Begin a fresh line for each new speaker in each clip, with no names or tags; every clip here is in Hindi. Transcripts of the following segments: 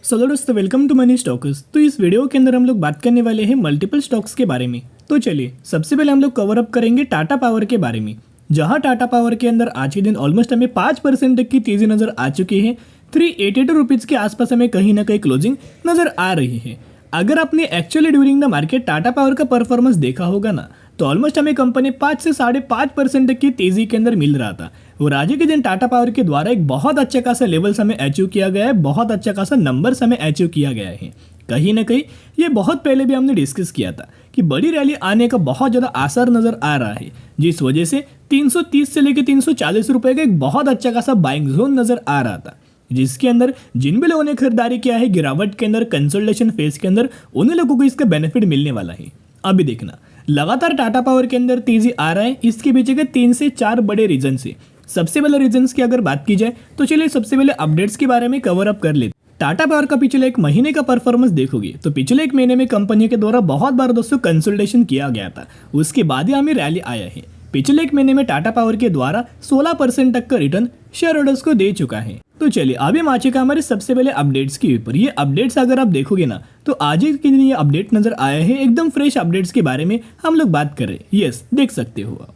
चलो दोस्तों, वेलकम टू मनी स्टॉक्स। तो इस वीडियो के अंदर हम लोग बात करने वाले हैं मल्टीपल स्टॉक्स के बारे में। तो चलिए, सबसे पहले हम लोग कवर अप करेंगे टाटा पावर के बारे में, जहां टाटा पावर के अंदर आज के दिन ऑलमोस्ट हमें 5% तक की तेजी नजर आ चुकी है। 382 रुपीज़ के आसपास हमें कहीं ना कहीं क्लोजिंग नजर आ रही है। अगर आपने actually during the market Tata power का परफॉर्मेंस देखा होगा ना, तो ऑलमोस्ट हमें कंपनी 5 से 5.5% तक की तेजी के अंदर मिल रहा था। और आज के दिन टाटा पावर के द्वारा एक बहुत अच्छा खासा लेवल्स हमें अचीव किया गया है, बहुत अच्छा खासा नंबर्स हमें अचीव किया गया है। कहीं ना कहीं ये बहुत पहले भी हमने डिस्कस किया था कि बड़ी रैली आने का बहुत ज़्यादा आसार नज़र आ रहा है, जिस वजह से 330 से लेकर 340 रुपये का एक बहुत अच्छा खासा बाइंग जोन नज़र आ रहा था, जिसके अंदर जिन भी लोगों ने खरीदारी किया है गिरावट के अंदर, कंसोलिडेशन फेज के अंदर, उन्हीं लोगों को इसका बेनिफिट मिलने वाला है। अभी देखना, लगातार टाटा पावर के अंदर तेजी आ रहा है। इसके पीछे के 3 से 4 बड़े रीजन से। सबसे पहले रीजंस की अगर बात की जाए तो चलिए सबसे पहले अपडेट्स के बारे में कवर अप कर लेते। टाटा पावर का पिछले एक महीने का परफॉर्मेंस देखोगे तो पिछले एक महीने में कंपनी के द्वारा बहुत बार दोस्तों कंसोलिडेशन किया गया था, उसके बाद ही हमें रैली आया है। पिछले एक महीने में टाटा पावर के द्वारा 16% तक का रिटर्न शेयर होल्डर्स को दे चुका है। तो चलिए अभी हम आ चुका हमारे सबसे पहले अपडेट्स के ऊपर। ये अपडेट्स अगर आप देखोगे ना, तो आज के दिन ये अपडेट नजर आया है, एकदम फ्रेश अपडेट्स के बारे में हम लोग बात कर रहे हैं। यस, देख सकते हो आप।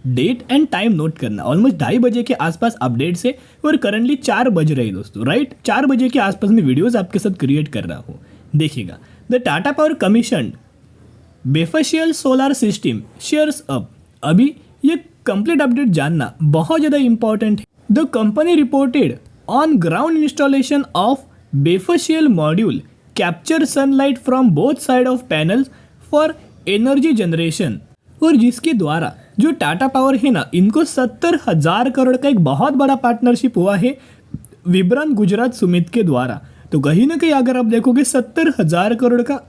डेट एंड टाइम नोट करना, ऑलमोस्ट 2:30 बजे के आसपास अपडेट्स है और करंटली 4 बज रहे हैं दोस्तों, राइट। 4 बजे के आसपास में वीडियोस आपके साथ क्रिएट कर रहा हूँ। देखिएगा, the Tata Power commission bifacial solar system shares up. अभी ये कंप्लीट अपडेट जानना बहुत ज़्यादा इंपॉर्टेंट है। The company reported on ground installation of bifacial module capture sunlight from both side of panels for energy generation. और जिसके द्वारा जो टाटा पावर है ना, इनको 70,000 करोड़ का एक बहुत बड़ा पार्टनरशिप हुआ है विब्रन गुजरात सुमित के द्वारा। तो कहीं ना कहीं अगर आप देखोगे 70,000 करोड़ का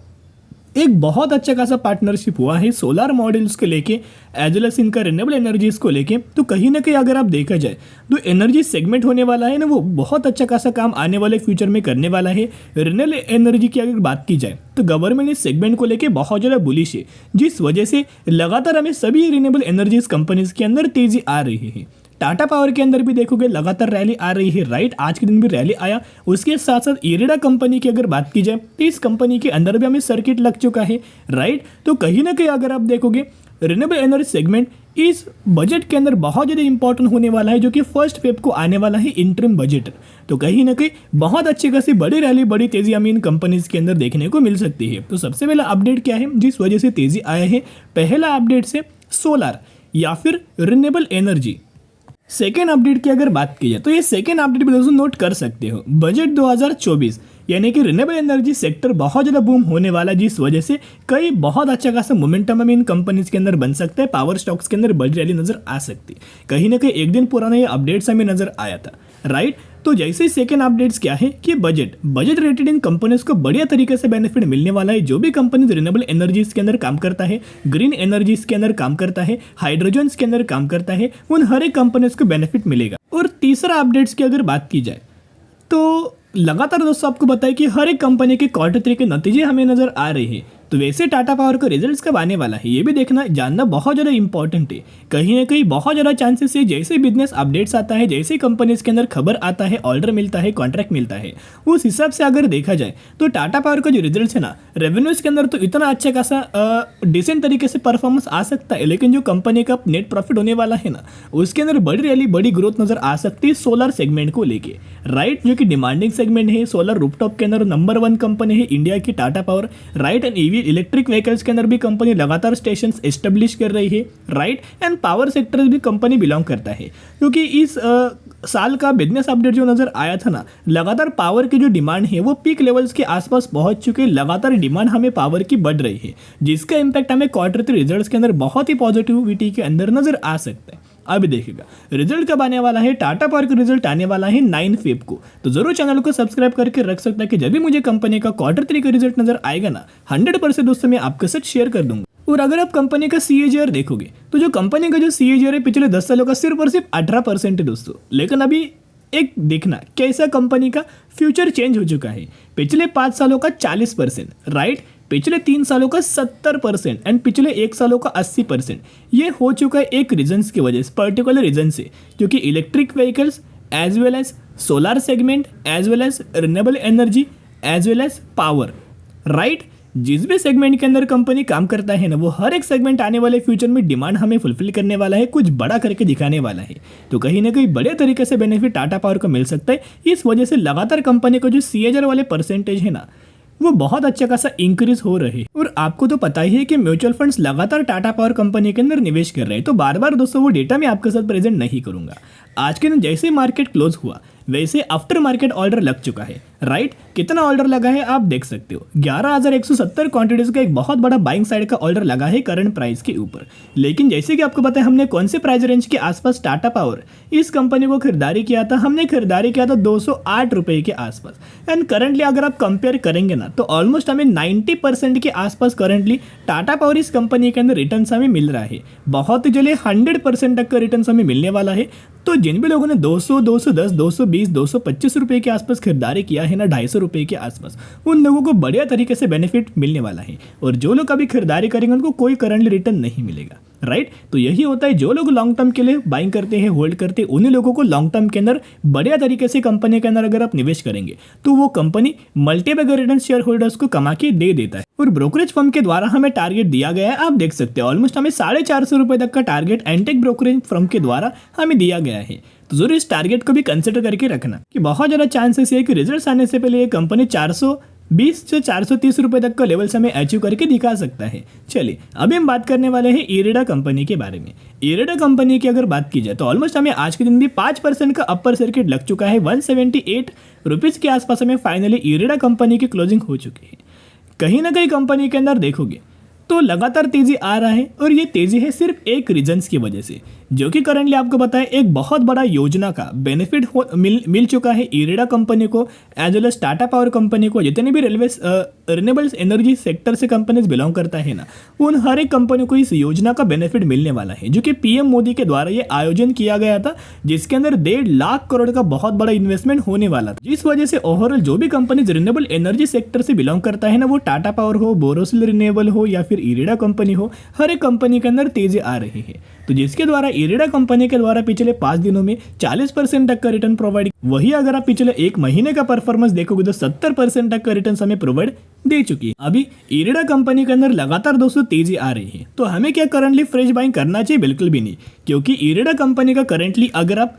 एक बहुत अच्छा खासा पार्टनरशिप हुआ है सोलर मॉड्यूल्स को लेके, एज वेल एस इनका रिन्यूएबल एनर्जीज को लेके। तो कहीं ना कहीं अगर आप देखा जाए तो एनर्जी सेगमेंट होने वाला है ना, वो बहुत अच्छा खासा काम आने वाले फ्यूचर में करने वाला है। रिन्यूएबल एनर्जी की अगर बात की जाए तो गवर्नमेंट इस सेगमेंट को लेके बहुत ज़्यादा बुलिश है, जिस वजह से लगातार हमें सभी रिन्यूएबल एनर्जीज कंपनीज के अंदर तेजी आ रही है। टाटा पावर के अंदर भी देखोगे लगातार रैली आ रही है, राइट। आज के दिन भी रैली आया। उसके साथ साथ इरेडा कंपनी की अगर बात की जाए तो इस कंपनी के अंदर भी हमें सर्किट लग चुका है, राइट। तो कहीं ना कहीं अगर आप देखोगे रिन्यूएबल एनर्जी सेगमेंट इस बजट के अंदर बहुत ज़्यादा इंपॉर्टेंट होने वाला है, जो कि 1 फेब को आने वाला है इंटरिम बजट। तो कहीं ना कहीं बहुत अच्छी खासी बड़ी रैली, बड़ी तेजी हमें इन कंपनीज के अंदर देखने को मिल सकती है। तो सबसे पहला अपडेट क्या है जिस वजह से तेजी आया है? पहला अपडेट से सोलर या फिर रिन्यूएबल एनर्जी। सेकेंड अपडेट की अगर बात की जाए तो ये सेकेंड अपडेट भी दोस्तों नोट कर सकते हो। बजट 2024 यानी कि रिन्यूएबल एनर्जी सेक्टर बहुत ज़्यादा बूम होने वाला है, जिस वजह से कई बहुत अच्छा खासा मोमेंटम हमें इन कंपनीज के अंदर बन सकता है। पावर स्टॉक्स के अंदर बड़ी रैली नजर आ सकती है। कहीं ना कहीं एक दिन पुराना ये अपडेट्स हमें नजर आया था, राइट। तो जैसे ही सेकेंड अपडेट्स क्या है कि बजट रेटेड इन कंपनीज को बढ़िया तरीके से बेनिफिट मिलने वाला है। जो भी कंपनीज रिन्यूएबल एनर्जीज के अंदर काम करता है, ग्रीन एनर्जीज के अंदर काम करता है, हाइड्रोजन के अंदर काम करता है, उन हर एक कंपनीज को बेनिफिट मिलेगा। और तीसरा अपडेट्स की अगर बात की जाए तो लगातार दोस्तों आपको बताया कि हर एक कंपनी के क्वार्टर 3 के नतीजे हमें नजर आ रहे हैं। तो वैसे टाटा पावर का रिजल्ट्स कब आने वाला है ये भी देखना जानना बहुत ज़्यादा इंपॉर्टेंट है। कहीं ना कहीं बहुत ज़्यादा चांसेस है, जैसे बिजनेस अपडेट्स आता है, जैसे कंपनीज के अंदर खबर आता है, ऑर्डर मिलता है, कॉन्ट्रैक्ट मिलता है, उस हिसाब से अगर देखा जाए तो टाटा पावर का जो रिजल्ट्स है ना, रेवेन्यूज के अंदर तो इतना अच्छा खासा डिसेंट तरीके से परफॉर्मेंस आ सकता है, लेकिन जो कंपनी का नेट प्रॉफिट होने वाला है ना, उसके अंदर बड़ी रैली, बड़ी ग्रोथ नजर आ सकती है सोलर सेगमेंट को लेके, राइट। जो कि डिमांडिंग सेगमेंट है, सोलर रूफटॉप के अंदर नंबर 1 कंपनी है इंडिया की Tata power, right. And EV electric vehicles के अंदर भी कंपनी लगातार स्टेशन एस्टेब्लिश कर रही है, राइट। एंड पावर सेक्टर भी कंपनी बिलोंग करता है, क्योंकि इस साल का बिजनेस अपडेट जो नजर आया था ना, लगातार पावर की जो डिमांड है वो पीक लेवल्स के आसपास पहुंच चुके। लगातार डिमांड हमें पावर की बढ़ रही है, जिसका इंपैक्ट हमें क्वार्टर 3 रिजल्ट्स के अंदर बहुत ही पॉजिटिविटी के अंदर नजर आ सकता है। अभी देखिएगा रिजल्ट कब आने वाला है। टाटा पावर का रिजल्ट आने वाला है 9 फेब को। तो जरूर चैनल को सब्सक्राइब करके रख सकता है कि जब भी मुझे कंपनी का क्वार्टर 3 का रिजल्ट नजर आएगा ना, 100% दोस्तों मैं आपके साथ शेयर कर दूंगा। और अगर आप कंपनी का CAGR देखोगे तो जो कंपनी का जो CAGR है पिछले 10 सालों का सिर्फ और सिर्फ 18% है दोस्तों। लेकिन अभी एक देखना कैसा कंपनी का फ्यूचर चेंज हो चुका है। पिछले 5 सालों का 40%, राइट। पिछले 3 सालों का 70% एंड पिछले 1 सालों का 80%। ये हो चुका है एक रीजन्स की वजह से, पर्टिकुलर रीजन से, क्योंकि electric vehicles as well as solar segment as well as renewable energy as well as power, right. जिस भी सेगमेंट के अंदर कंपनी काम करता है ना, वो हर एक सेगमेंट आने वाले फ्यूचर में डिमांड हमें फुलफिल करने वाला है, कुछ बड़ा करके दिखाने वाला है। तो कहीं ना कहीं बड़े तरीके से बेनिफिट टाटा पावर को मिल सकता है। इस वजह से लगातार कंपनी को जो CAGR वाले परसेंटेज है ना, वो बहुत अच्छा खासा इंक्रीज हो रहे हैं। और आपको तो पता ही है कि म्यूचुअल फंड्स लगातार टाटा पावर कंपनी के अंदर निवेश कर रहे हैं। तो बार बार दोस्तों वो डेटा मैं आपके साथ प्रेजेंट नहीं करूंगा। आज के दिन जैसे मार्केट क्लोज हुआ वैसे आफ्टर मार्केट ऑर्डर लग चुका है, राइट। कितना ऑर्डर लगा है आप देख सकते हो, 11,170 क्वांटिटीज का एक बहुत बड़ा बाइंग साइड का ऑर्डर लगा है करंट प्राइस के ऊपर। लेकिन जैसे कि आपको पता है हमने कौन से प्राइस रेंज के आसपास टाटा पावर इस कंपनी को खरीदारी किया था, हमने खरीदारी किया था 208 रुपए के आसपास। एंड करंटली अगर आप कंपेयर करेंगे ना, तो ऑलमोस्ट हमें 90% के आसपास करंटली टाटा पावर इस कंपनी के अंदर रिटर्न हमें मिल रहा है। बहुत ही जल्द 100% तक का रिटर्न हमें मिलने वाला है। तो जिन भी लोगों ने 200, 210, 220, 225 रुपए के आसपास खरीदारी किया है ना, 250 रुपए के आसपास, उन लोगों को बढ़िया तरीके से बेनिफिट मिलने वाला है। और जो लोग अभी खरीदारी करेंगे उनको कोई करंटली रिटर्न नहीं मिलेगा, राइट। तो यही होता है, जो लोग लॉन्ग टर्म के लिए बाइंग करते हैं, होल्ड करते हैं, उन्हीं लोगों को लॉन्ग टर्म के अंदर बढ़िया तरीके से कंपनी के अंदर अगर आप निवेश करेंगे तो वो company multibagger return share holders को कमा के दे देता है। और ब्रोकरेज फर्म के द्वारा हमें टारगेट दिया गया है, आप देख सकते हैं ऑलमोस्ट हमें 450 रुपए तक का टारगेट एंटेक ब्रोकरेज फर्म के द्वारा हमें दिया गया है। तो जरूर इस टारगेट को भी कंसिडर करके रखना कि बहुत ज़्यादा चांसेस है कि रिजल्ट आने से पहले ये कंपनी 420 से 430 रुपए तक का लेवल्स हमें अचीव करके दिखा सकता है। चलिए अभी हम बात करने वाले हैं इरेडा कंपनी के बारे में। इरेडा कंपनी की अगर बात की जाए तो ऑलमोस्ट हमें आज के दिन भी 5% का अपर सर्किट लग चुका है। 178 रुपीज़ के आसपास हमें फाइनली इरेडा कंपनी की क्लोजिंग हो चुकी है। कहीं ना कहीं कंपनी के अंदर देखोगे तो लगातार तेजी आ रहा है, और ये तेजी है सिर्फ एक रीजन्स की वजह से, जो कि करंटली आपको बताया एक बहुत बड़ा योजना का बेनिफिट मिल चुका है इरेडा कंपनी को as well as Tata power company को। जितने भी रिन्यूएबल्स एनर्जी सेक्टर से कंपनीज बिलोंग करता है ना, उन हर एक कंपनी को इस योजना का बेनिफिट मिलने वाला है, जो कि PM मोदी के द्वारा ये आयोजन किया गया था, जिसके अंदर 1.5 लाख करोड़ का बहुत बड़ा इन्वेस्टमेंट होने वाला था। जिस वजह से ओवरऑल जो भी कंपनीज रिन्यूएबल एनर्जी सेक्टर से बिलोंग करता है ना, वो टाटा पावर हो, बोरोसिल रिन्यूएबल हो या फिर इरेडा कंपनी हो, हर एक कंपनी के अंदर तेजी आ रही है। तो जिसके द्वारा इरेडा कंपनी के द्वारा पिछले 5 दिनों में 40% तक का रिटर्न प्रोवाइड, वही अगर आप पिछले 1 महीने का परफॉर्मेंस देखोगे तो 70% तक का रिटर्न हमें प्रोवाइड दे चुकी है। अभी इरेडा कंपनी के अंदर लगातार दोस्तों तेजी आ रही है। तो हमें क्या करंटली फ्रेश बाइंग करना चाहिए? बिल्कुल भी नहीं, क्योंकि इरेडा कंपनी का करंटली अगर आप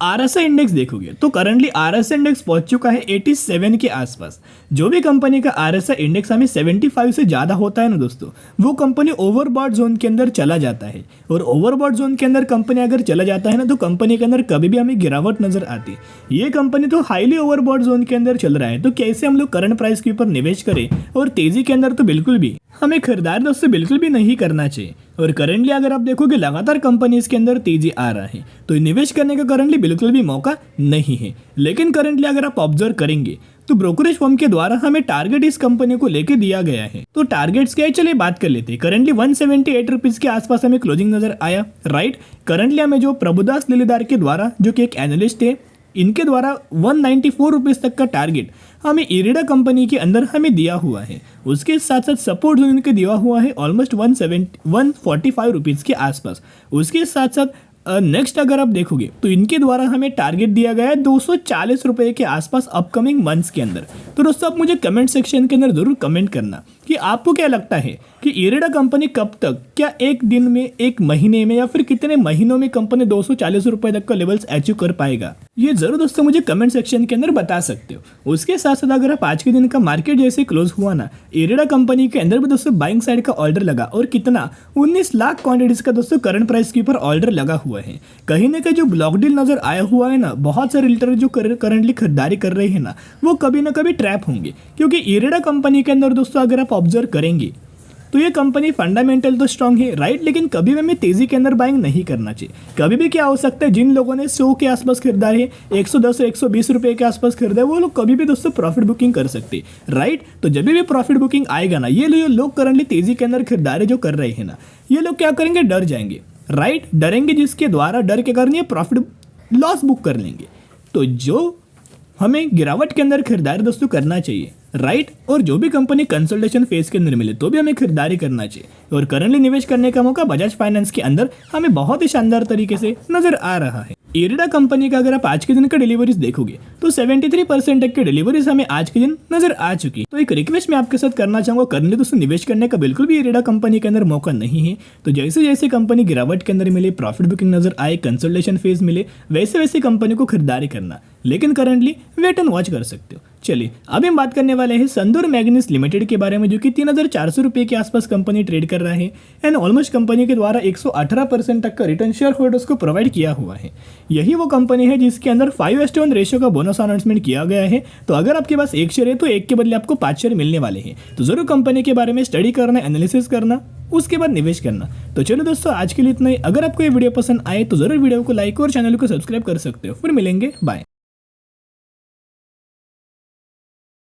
RSI इंडेक्स देखोगे तो करंटली RSI इंडेक्स पहुंच चुका है 87 के आसपास। जो भी कंपनी का RSI इंडेक्स हमें 75 से ज़्यादा होता है ना दोस्तों, वो कंपनी ओवरबॉट जोन के अंदर चला जाता है। और ओवरबॉट जोन के अंदर कंपनी अगर चला जाता है ना, तो कंपनी के अंदर कभी भी हमें गिरावट नजर आती है। ये कंपनी तो हाईली ओवरबॉट जोन के अंदर चल रहा है, तो कैसे हम लोग करंट प्राइस के ऊपर निवेश करें? और तेजी के अंदर तो बिल्कुल भी हमें खरीदार दोस्तों बिल्कुल भी नहीं करना चाहिए। और करंटली अगर आप देखोगे लगातार कंपनीज के अंदर तेजी आ रहा है, तो निवेश करने का करंटली बिल्कुल भी मौका नहीं है। लेकिन करंटली अगर आप ऑब्जर्व करेंगे तो ब्रोकरेज फर्म के द्वारा हमें टारगेट इस कंपनी को लेके दिया गया है। तो टारगेट्स क्या है, चलिए बात कर लेते हैं। करंटली 178 रुपीज के आसपास हमें क्लोजिंग नजर आया, राइट। करंटली हमें जो प्रभुदास लिलीदार के द्वारा, जो कि एक एनालिस्ट है, इनके द्वारा 194 रुपीज़ तक का टारगेट हमें इरेडा कंपनी के अंदर हमें दिया हुआ है। उसके साथ साथ सपोर्ट जोन इनके दिया हुआ है ऑलमोस्ट 145 रुपीज़ के आसपास। उसके साथ साथ नेक्स्ट अगर आप देखोगे तो इनके द्वारा हमें टारगेट दिया गया है 240 रुपए के आसपास अपकमिंग मंथ्स के अंदर। तो दोस्तों आप मुझे कमेंट सेक्शन के अंदर जरूर कमेंट करना कि आपको क्या लगता है कि इरेडा कंपनी कब तक, क्या एक दिन में, एक महीने में, या फिर कितने महीनों में कंपनी 240 रुपए तक का लेवल्स अचीव कर पाएगा? ये जरूर दोस्तों मुझे कमेंट सेक्शन के अंदर बता सकते हो। उसके साथ साथ अगर आप आज के दिन का मार्केट जैसे क्लोज हुआ ना, इरेडा कंपनी के अंदर भी दोस्तों बाइंग साइड का ऑर्डर लगा, और कितना 19 लाख क्वांटिटीज का दोस्तों करंट प्राइस के ऊपर ऑर्डर लगा हुआ है। कहीं ना कहीं जो ब्लॉक डील नजर आया हुआ है ना, बहुत सारे रिटेलर जो करंटली खरीदारी कर रहे हैं ना, वो कभी ना कभी ट्रैप होंगे। क्योंकि इरेडा कंपनी के अंदर दोस्तों अगर आप ऑब्जर्व करेंगे तो ये कंपनी फंडामेंटल तो स्ट्रांग है, राइट, लेकिन कभी भी हमें तेजी के अंदर बाइंग नहीं करना चाहिए। कभी भी क्या हो सकता है, जिन लोगों ने 100 के आसपास खरीदा है, 110 और 120 रुपए के आसपास खरीदा है, वो लोग कभी भी दोस्तों प्रॉफिट बुकिंग कर सकते हैं, राइट। तो जब भी प्रॉफिट बुकिंग आएगा ना, ये लोग करंटली तेजी के अंदर खरीदारी जो कर रहे हैं ना, ये लोग क्या करेंगे, डर जाएंगे, राइट। डरेंगे, जिसके द्वारा डर के कारण ये प्रॉफिट लॉस बुक कर लेंगे। तो जो हमें गिरावट के अंदर खरीदारी दोस्तों करना चाहिए, राइट। और जो भी कंपनी कंसल्टेशन फेज के अंदर मिले तो भी हमें खरीदारी करना चाहिए। और करंटली निवेश करने का मौका बजाज फाइनेंस के अंदर हमें बहुत ही शानदार तरीके से नजर आ रहा है। इरिडा कंपनी का अगर आप आज के दिन का डिलीवरीज देखोगे तो 73% तक की डिलीवरीज हमें आज के दिन नजर आ चुकी। तो एक रिक्वेस्ट मैं आपके साथ करना चाहूंगा, करने दोस्तों निवेश करने का बिल्कुल भी इरिडा कंपनी के अंदर मौका नहीं है। तो जैसे जैसे कंपनी गिरावट के अंदर मिले, प्रॉफिट बुकिंग नजर आए, कंसल्टेशन फेज मिले, वैसे वैसे कंपनी को खरीदारी करना, लेकिन करंटली वेट एंड वॉच कर सकते हो। चलिए अभी हम बात करने वाले हैं संदूर मैग्नीज लिमिटेड के बारे में, जो कि 3400 रुपये के आसपास कंपनी ट्रेड कर रहा है एंड ऑलमोस्ट कंपनी के द्वारा 118% तक का रिटर्न शेयर होल्डर्स को प्रोवाइड किया हुआ है। यही वो कंपनी है जिसके अंदर 5:1 रेशियो का बोनस अनाउंसमेंट किया गया है। तो अगर आपके पास 1 शेयर है तो 1 के बदले आपको 5 शेयर मिलने वाले हैं। तो जरूर कंपनी के बारे में स्टडी करना, एनालिसिस करना, उसके बाद निवेश करना। तो चलो दोस्तों आज के लिए इतना ही। अगर आपको ये वीडियो पसंद आए तो जरूर वीडियो को लाइक और चैनल को सब्सक्राइब कर सकते हो। फिर मिलेंगे, बाय।